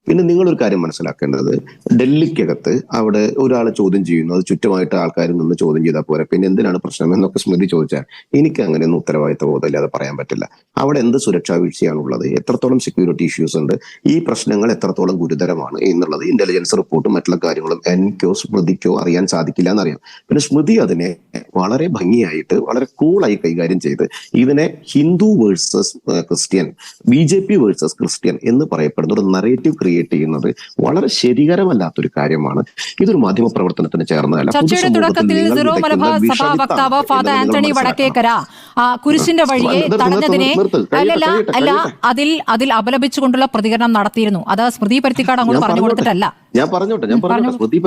പിന്നെ നിങ്ങളൊരു കാര്യം മനസ്സിലാക്കേണ്ടത്, ഡൽഹിക്കകത്ത് അവിടെ ഒരാളെ ചോദ്യം ചെയ്യുന്നു, അത് ചുറ്റുമായിട്ട് ആൾക്കാർ നിന്ന് ചോദ്യം ചെയ്താൽ പോരെ, പിന്നെ എന്തിനാണ് പ്രശ്നം എന്നൊക്കെ സ്മൃതി ചോദിച്ചാൽ എനിക്ക് അങ്ങനെയൊന്നും ഉത്തരവാദിത്ത ബോധമില്ലാതെ പറയാൻ പറ്റില്ല. അവിടെ എന്ത് സുരക്ഷാ വീഴ്ചയാണുള്ളത്, എത്രത്തോളം സെക്യൂരിറ്റി ഇഷ്യൂസ് ഉണ്ട്, ഈ പ്രശ്നങ്ങൾ എത്രത്തോളം ഗുരുതരമാണ് എന്നുള്ളത് ഇന്റലിജൻസ് റിപ്പോർട്ടും മറ്റുള്ള കാര്യങ്ങളും എനിക്കോ സ്മൃതിക്കോ അറിയാൻ സാധിക്കില്ല എന്നറിയാം. പിന്നെ സ്മൃതി അതിനെ വളരെ ഭംഗിയായിട്ട് വളരെ കൂളായി കൈകാര്യം ചെയ്ത് ഇതിനെ Hindu versus Christian, BJP versus Christian എന്ന് പറയപ്പെടുന്ന ഒരു നറേറ്റീവ് ക്രിയേറ്റ് ചെയ്യുന്നത് വളരെ ശരികരമല്ലാത്തൊരു കാര്യമാണ്. ഇതൊരു മാധ്യമ പ്രവർത്തനത്തിന് ചേർന്നതല്ല. ചർച്ചയുടെ തുടക്കത്തിൽ സിറോ മലബാർ സഭാ വക്താവ് ഫാദർ ആന്റണി വടക്കേക്കര കുരിശിന്റെ വഴിയെ തടഞ്ഞതിനെ അതിൽ അപലപിച്ചുകൊണ്ടുള്ള പ്രതികരണം നടത്തിയിരുന്നു. അത് സ്മൃതി പരുത്തിക്കാട് അങ്ങോട്ട് പറഞ്ഞു കൊടുത്തിട്ടല്ല. ഞാൻ പറഞ്ഞോട്ടെ സ്മൃതി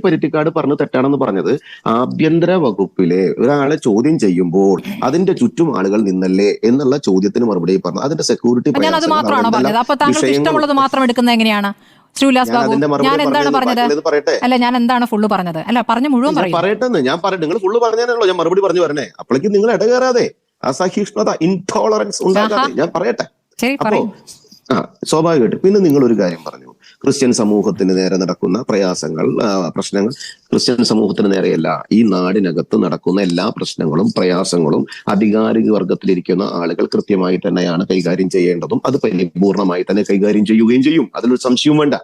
പരുത്തിക്കാട് പറഞ്ഞു തെറ്റാണെന്ന് പറഞ്ഞത്, ആഭ്യന്തര വകുപ്പിലെ ഒരാളെ ചോദ്യം ചെയ്യുമ്പോൾ അതിന്റെ ചുറ്റും ആളുകൾ നിന്നല്ലേ എന്നുള്ള ചോദ്യത്തിന് മറുപടി പറഞ്ഞു. അതിന്റെ സെക്യൂരിറ്റി അത് മാത്രമാണോ പറഞ്ഞത്? അപ്പൊ താങ്കൾക്ക് ഇഷ്ടമുള്ളത് മാത്രം എടുക്കുന്നത് എങ്ങനെയാണ് ശ്രീ ഉല്ലാസ് ബാബു? ഞാൻ എന്താണ് പറഞ്ഞത്? അല്ല, ഞാൻ എന്താണ് ഫുള്ള് പറഞ്ഞത്? അല്ല, പറഞ്ഞ മുഴുവൻ പറയട്ടെ. നിങ്ങൾ ഫുള്ള് പറഞ്ഞാണല്ലോ ഞാൻ മറുപടി പറഞ്ഞു വരണേ. അപ്പോഴേക്കും നിങ്ങൾ ഇടകേറാതെ അസഹിഷ്ണുത, ഇൻടോളറൻസ് ഉണ്ടാകാതെ ഞാൻ പറയട്ടെ. അപ്പോ സ്വാഭാവികമായിട്ട് പിന്നെ നിങ്ങളൊരു കാര്യം പറഞ്ഞു, ക്രിസ്ത്യൻ സമൂഹത്തിന് നേരെ നടക്കുന്ന പ്രശ്നങ്ങൾ ക്രിസ്ത്യൻ സമൂഹത്തിന് നേരെയല്ല, ഈ നാടിനകത്ത് നടക്കുന്ന എല്ലാ പ്രശ്നങ്ങളും പ്രയാസങ്ങളും അധികാരിക വർഗത്തിലിരിക്കുന്ന ആളുകൾ കൃത്യമായി തന്നെയാണ് കൈകാര്യം ചെയ്യേണ്ടതും അത് പരിപൂർണമായി തന്നെ കൈകാര്യം ചെയ്യുകയും ചെയ്യും. അതിലൊരു സംശയവും വേണ്ട.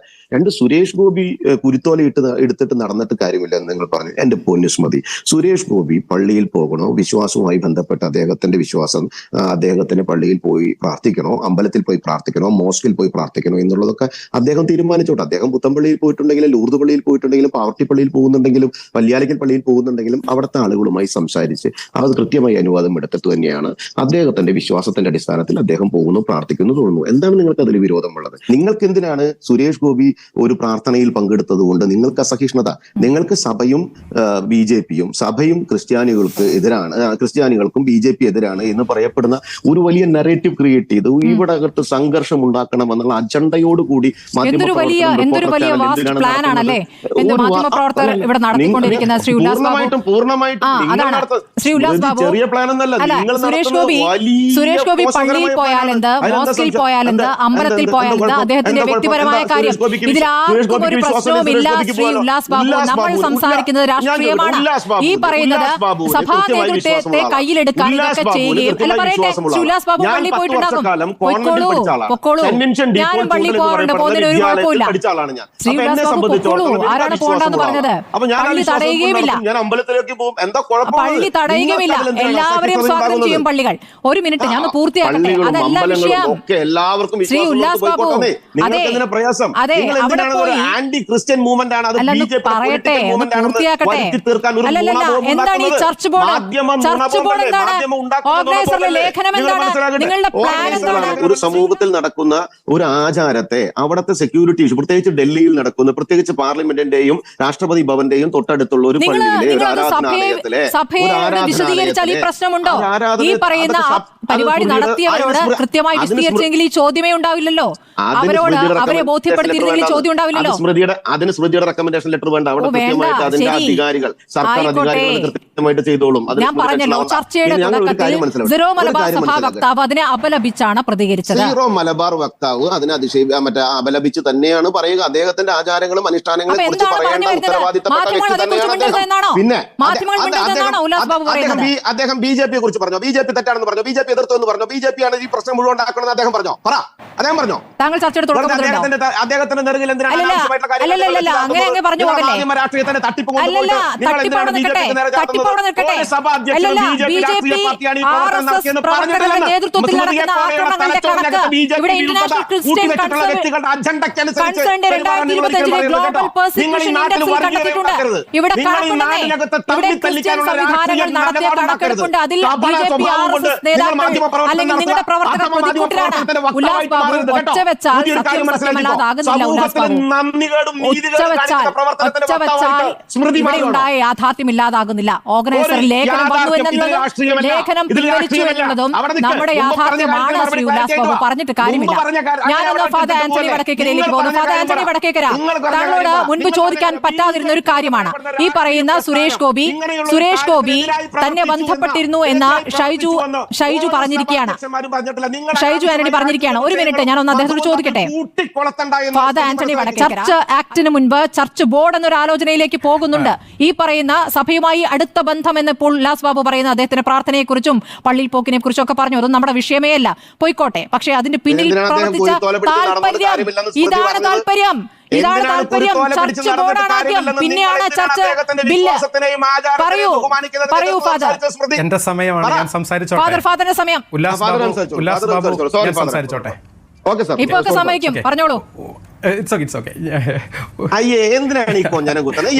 സുരേഷ് ഗോപി കുരുത്തോല എടുത്തിട്ട് നടന്നിട്ട് കാര്യമില്ല എന്ന് നിങ്ങൾ പറഞ്ഞു. എന്റെ പൊന്നുസ്മതി, സുരേഷ് ഗോപി പള്ളിയിൽ പോകണോ, വിശ്വാസവുമായി ബന്ധപ്പെട്ട അദ്ദേഹത്തിന്റെ വിശ്വാസം, അദ്ദേഹത്തിന് പള്ളിയിൽ പോയി പ്രാർത്ഥിക്കണോ, അമ്പലത്തിൽ പോയി പ്രാർത്ഥിക്കണോ, മോസ്കിൽ പോയി പ്രാർത്ഥിക്കണോ എന്നുള്ളതൊക്കെ അദ്ദേഹം തീരുമാനിച്ചോട്ടെ. അദ്ദേഹം പുത്തൻപള്ളിയിൽ പോയിട്ടുണ്ടെങ്കിലും, ലൂർദ് പള്ളിയിൽ പോയിട്ടുണ്ടെങ്കിലും, പാവർട്ടി പള്ളിയിൽ പോകുന്നുണ്ടെങ്കിലും, പല്യാലിക്കൽ പള്ളിയിൽ പോകുന്നുണ്ടെങ്കിലും അവിടുത്തെ ആളുകളുമായി സംസാരിച്ച് അത് കൃത്യമായി അനുവാദം എടുത്തിട്ട് തന്നെയാണ് അദ്ദേഹത്തിന്റെ വിശ്വാസത്തിന്റെ അടിസ്ഥാനത്തിൽ അദ്ദേഹം പോകുന്നു, പ്രാർത്ഥിക്കുന്നു, തോന്നുന്നു. എന്താണ് നിങ്ങൾക്ക് അതിൽ വിരോധമുള്ളത്? നിങ്ങൾക്ക് എന്തിനാണ് സുരേഷ് ഗോപി ഒരു പ്രാർത്ഥനയിൽ പങ്കെടുത്തത് കൊണ്ട് നിങ്ങൾക്ക് അസഹിഷ്ണുത? നിങ്ങൾക്ക് സഭയും BJPയും, സഭയും ക്രിസ്ത്യാനികൾക്കും BJP എതിരാണ് എന്ന് പറയപ്പെടുന്ന ഒരു വലിയ നറേറ്റീവ് ക്രിയേറ്റ് ചെയ്ത് ഇവിടെ അകത്ത് സംഘർഷം ഉണ്ടാക്കണം എന്നുള്ള അജണ്ടയോടുകൂടി ചെറിയ പ്ലാൻ എന്നല്ല. സുരേഷ് ഗോപി പള്ളിയിൽ പോയാലെന്ത്, മോസ്കിൽ പോയാലെന്ത്, അമ്പലത്തിൽ പോയാലെന്ത് അദ്ദേഹത്തിന്റെ വ്യക്തിപരമായ കാര്യം. ഇതിലാർക്കും ഒരു പ്രശ്നവുമില്ല ശ്രീ ഉല്ലാസ് ബാബു. നമ്മൾ സംസാരിക്കുന്നത് രാഷ്ട്രീയമാണ്. ഈ പറയുന്നത് സഭാ നേതൃത്വത്തെ കയ്യിലെടുക്കാൻ ഇതൊക്കെ ചെയ്യുകയും അല്ല. പറയട്ടെ, ശ്രീ ഉല്ലാസ് ബാബു പള്ളി പോയിട്ടുണ്ടാകും, പൊക്കോളൂ. ഞാനും പള്ളി പോകാറുണ്ട്, പോകുന്നതിന് ഒരു കുഴപ്പമില്ല. ശ്രീ ഉല്ലാസ് ബാബു പൊക്കോളൂ. ആരാണ് പോകണ്ടെന്ന് പറഞ്ഞത്? പള്ളി തടയുകയുമില്ല, പള്ളി തടയുകയുമില്ല. എല്ലാവരെയും സ്വാഗതം ചെയ്യും പള്ളികൾ. ഒരു മിനിറ്റ്, ഞാൻ പൂർത്തിയാക്കട്ടെ. അതല്ല വിഷയം ശ്രീ ഉല്ലാസ് ബാബു. അതെ, അവിടെ പോയി പറയട്ടെ, പൂർത്തിയാക്കട്ടെ. അല്ലല്ല, എന്താണ് ഈ ചർച്ച് ബോർഡ്? ചർച്ച് ബോർഡ് എന്താണ്? ഓർഗനൈസറുടെ ലേഖനം എന്താണ്? നിങ്ങളുടെ പ്ലാൻ എന്താണ്? ഒരു സമൂഹത്തിൽ നടക്കുന്ന ഒരു ആചാരത്തെ അവിടുത്തെ സെക്യൂരിറ്റി ഇഷ്യൂ, പ്രത്യേകിച്ച് ഡൽഹിയിൽ നടക്കുന്ന, പ്രത്യേകിച്ച് പാർലമെന്റിന്റെയും രാഷ്ട്രപതി ഭവന്റെയും തൊട്ടടുത്തുള്ള ഒരു പള്ളിയിലെ ഒരു ആരാധനാലയത്തിലെ വിശദീകരിച്ചാൽ ഈ പ്രശ്നമുണ്ടോ? ഈ പറയുന്ന പരിപാടി നടത്തിയവരോട് കൃത്യമായി വിശദീകരിച്ചെങ്കിൽ ഈ ചോദ്യമേ ഉണ്ടാവില്ലല്ലോ. അവരെ ബോധ്യപ്പെടുത്തിയിരുന്നെങ്കിൽ ചോദ്യം ഉണ്ടാവില്ലല്ലോ. അതിന് സ്മൃതിയുടെ റെക്കമെൻഡേഷൻ ലെറ്റർ വേണ്ട. അവിടെ കൃത്യമായിട്ട് അതിന്റെ അധികാരികൾ, സർക്കാർ അധികാരികൾ കൃത്യമായിട്ട് ചെയ്തോളും. ഞാൻ പറഞ്ഞല്ലോ, ചർച്ചയുടെ തുടക്കത്തിൽ സിറോ മലബാർ സഭാ വക്താവ് അതിനെ അപലപിച്ചാണ് പ്രതികരിച്ചത്. സിറോ മലബാർ വക്താവ് അതിനെ അപലപിച്ച് തന്നെയാണ് പറയുക. അദ്ദേഹത്തിന്റെ ആചാരങ്ങളും അനുഷ്ഠാനങ്ങളും കുറിച്ച് പറയേണ്ട ഉത്തരവാദിത്തപ്പെട്ട വ്യക്തി തന്നെയാണ്. പിന്നെ അദ്ദേഹം BJPയെ കുറിച്ച് പറഞ്ഞു, BJP തെറ്റാണെന്ന് പറഞ്ഞു, BJP എതിർത്തു എന്ന് പറഞ്ഞു, BJP ആണ് ഈ പ്രശ്നം മുഴുവൻ ഉണ്ടാക്കണമെന്ന് അദ്ദേഹം പറഞ്ഞോ? അദ്ദേഹം പറഞ്ഞോ? താങ്കൾ ചർച്ചയുടെ തുടക്കം അദ്ദേഹത്തിന്റെ നെറുകിൽ എന്തിനാണ് അങ്ങനെ പറഞ്ഞു പോകല്ലേ? നേതൃത്വത്തിൽ നടക്കുന്ന ആക്രമണങ്ങളുടെ കണക്ക് ഇവിടെ ഇന്റർനാഷണൽ ക്രിസ്ത്യൻ കൺസേണിന്റെ 2025 ഗ്ലോബൽ പെർസിക്യൂഷൻ ഇൻഡെക്സിൽ കണ്ടെത്തിയിട്ടുണ്ട്. ഇവിടെ കണക്കുണ്ടെന്നേ, ഇവിടെ ക്രിസ്ത്യൻ സംവിധാനങ്ങൾ നടത്തിയ കണക്കെടുപ്പുണ്ട്. അതിൽ BJP RSS നേതാക്കൾ അല്ലെങ്കിൽ നിങ്ങളുടെ പ്രവർത്തകർ പ്രതികൂട്ടിലാണ്. ഉല്ലാസ് ബാബു ഒച്ച വെച്ചാൽ സത്യമല്ലാതാകുന്നില്ല. ഉണ്ടായ യാഥാർത്ഥ്യം ഇല്ലാതാകുന്നില്ല. ഓർഗനൈസർ ലേഖനം വന്നു എന്നുള്ളതും ലേഖനം പിൻവലിച്ചു എന്നുള്ളതും നമ്മുടെ യാഥാർത്ഥ്യമാണ്. ശ്രീ ഉല്ലാസ് ബാബു പറഞ്ഞിട്ട് കാര്യമില്ല. ഞാനൊന്ന് ഫാദർ ആന്റണി വടക്കേക്കരയിലേക്ക് പോകുന്നു. ഫാദർ ആന്റണി വടക്കേക്കര, താങ്കളോട് മുൻപ് ചോദിക്കാൻ പറ്റാതിരുന്ന ഒരു കാര്യമാണ് ഈ പറയുന്ന സുരേഷ് ഗോപി തന്നെ ബന്ധപ്പെട്ടിരുന്നു എന്ന് ഷൈജു പറഞ്ഞിരിക്കുകയാണ്. ഷൈജു ആന്റണി പറഞ്ഞിരിക്കുകയാണ്. ഒരു മിനിറ്റ്, ഞാനൊന്ന് അദ്ദേഹത്തോട് ചോദിക്കട്ടെ. ഫാദർ ആന്റണി വടക്കേക്കര, ചർച്ച് ആക്ടിന് മുൻപ് ചർച്ച് ബോർഡ് എന്നൊരു ആലോചനയിലേക്ക് പോകുന്നുണ്ട്. ഈ പറയുന്ന സഭയുമായി അടുത്ത ബന്ധം എന്ന് ഇപ്പോൾ ഉല്ലാസ് ബാബു പറയുന്ന അദ്ദേഹത്തിന്റെ പ്രാർത്ഥനയെക്കുറിച്ചും പള്ളിയിൽ പോക്കിനെ കുറിച്ചും ഒക്കെ പറഞ്ഞു. അതൊന്നും നമ്മുടെ വിഷയമേ അല്ല, പോയിക്കോട്ടെ. പക്ഷേ അതിന്റെ പിന്നിൽ പ്രവർത്തിച്ച ഇതാണ് താല്പര്യം. ചർച്ച് ബോർഡാണ് ആദ്യം, പിന്നെയാണ് ചർച്ച് ബില്ല്. പറയൂ ഫാദർ. എന്റെ സമയമാണ്, ഞാൻ സംസാരിച്ചോട്ടെ. ഫാദറിന്റെ സമയം. ഉല്ലാസ് ബാബു ഞാൻ സംസാരിച്ചോട്ടെ. ഇപ്പൊ ഒക്കെ സമയിക്കും, പറഞ്ഞോളൂ. അയ്യേ, എന്തിനാണ് ഈ കൊഞ്ഞനം കുത്തുന്നത്?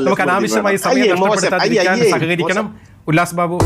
നമുക്ക് അനാവശ്യമായി സഹകരിക്കണം. ഉല്ലാസ് ബാബു